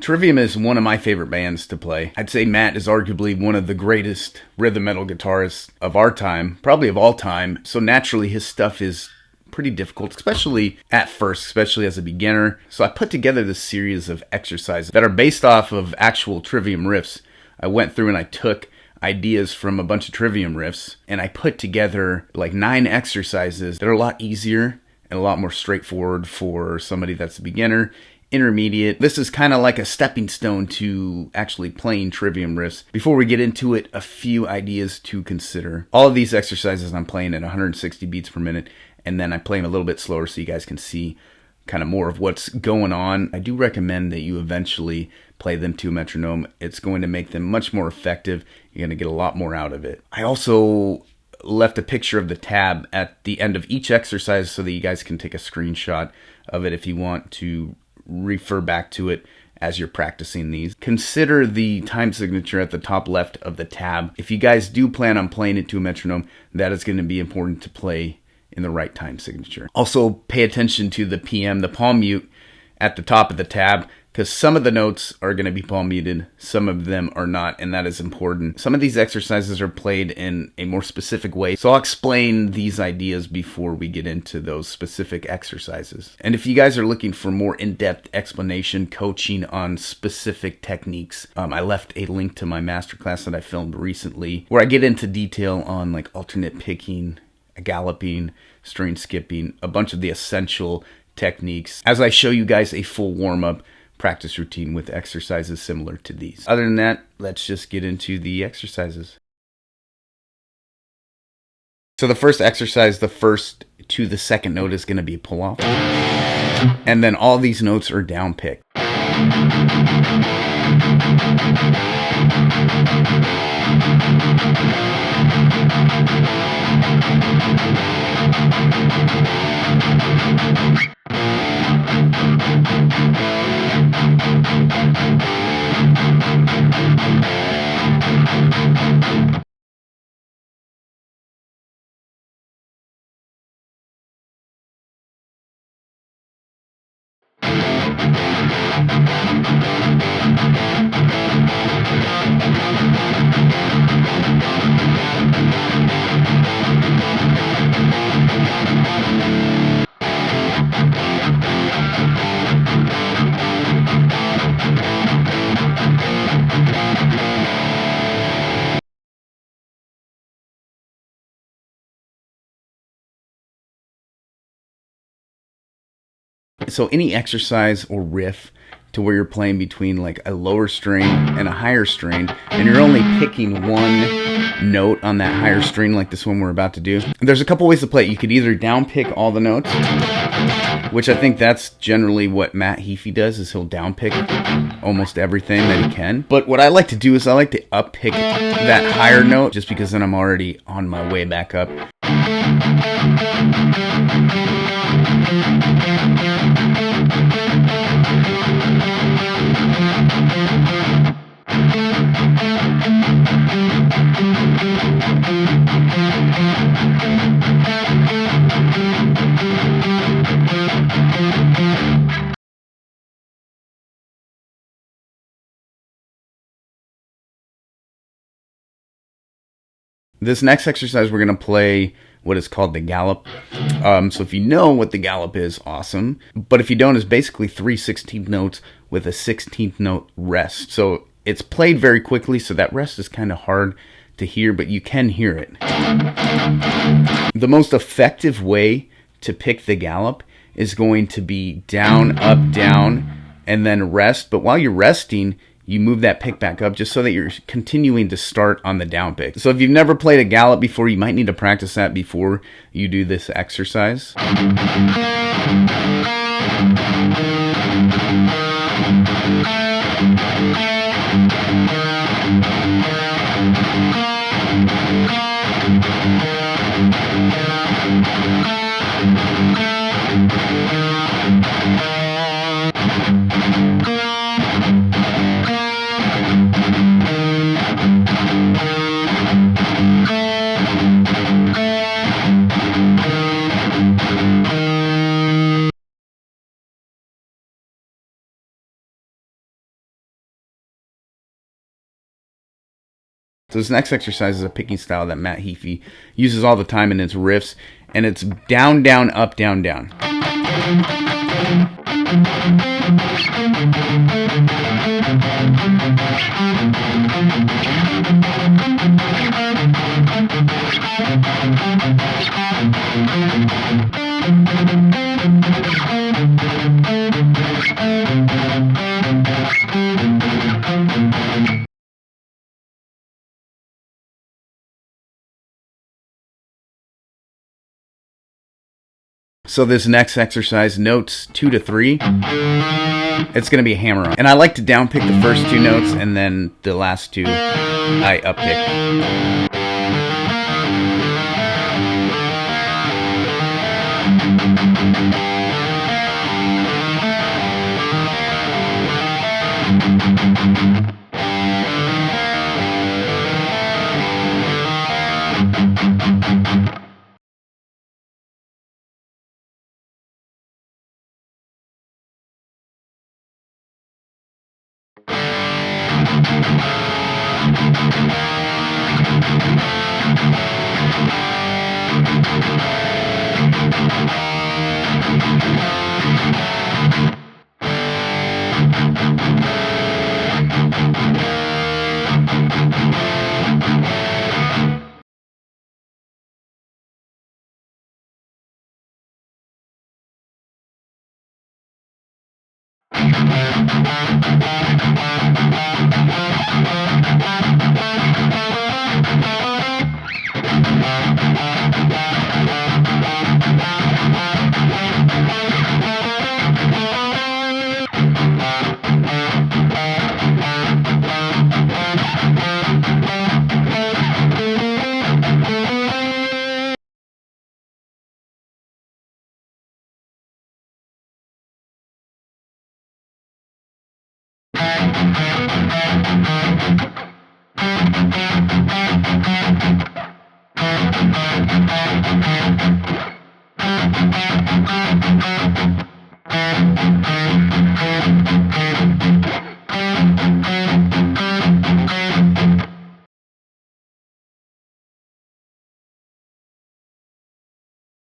Trivium is one of my favorite bands to play. I'd say Matt is arguably one of the greatest rhythm metal guitarists of our time, probably of all time. So naturally his stuff is pretty difficult, especially at first, especially as a beginner. So I put together this series of exercises that are based off of actual Trivium riffs. I went through and I took ideas from a bunch of Trivium riffs and I put together like 9 exercises that are a lot easier and a lot more straightforward for somebody that's a beginner, intermediate. This is kind of like a stepping stone to actually playing Trivium riffs. Before we get into it, a few ideas to consider. All of these exercises I'm playing at 160 beats per minute, and then I play them a little bit slower so you guys can see kind of more of what's going on. I do recommend that you eventually play them to a metronome. It's going to make them much more effective. You're going to get a lot more out of it. I also left a picture of the tab at the end of each exercise so that you guys can take a screenshot of it if you want to refer back to it as you're practicing these. Consider the time signature at the top left of the tab. If you guys do plan on playing it to a metronome, that is going to be important to play in the right time signature. Also pay attention to the PM, the palm mute at the top of the tab, because some of the notes are going to be palm muted, some of them are not, and that is important. Some of these exercises are played in a more specific way, so I'll explain these ideas before we get into those specific exercises. And if you guys are looking for more in-depth explanation, coaching on specific techniques, I left a link to my masterclass that I filmed recently where I get into detail on like alternate picking, galloping, string skipping, a bunch of the essential techniques, as I show you guys a full warm-up practice routine with exercises similar to these. Other than that, let's just get into the exercises. So the first exercise, the first to the second note, is going to be a pull-off. And then all these notes are down pick. So any exercise or riff to where you're playing between like a lower string and a higher string, and you're only picking one note on that higher string like this one we're about to do. There's a couple ways to play it. You could either down pick all the notes, which I think that's generally what Matt Heafy does, is he'll down pick almost everything that he can. But what I like to do is I like to up pick that higher note, just because then I'm already on my way back up. This next exercise, we're going to play what is called the gallop. So if you know what the gallop is, awesome. But if you don't, it's basically 3 16th notes with a 16th note rest. So it's played very quickly, so that rest is kind of hard to hear, but you can hear it. The most effective way to pick the gallop is going to be down, up, down, and then rest. But while you're resting, you move that pick back up just so that you're continuing to start on the down pick. So if you've never played a gallop before, you might need to practice that before you do this exercise. So this next exercise is a picking style that Matt Heafy uses all the time in his riffs, and it's down, down, up, down, down. So this next exercise, notes 2 to 3, it's going to be a hammer on. And I like to downpick the first 2 notes, and then the last 2 I uppick.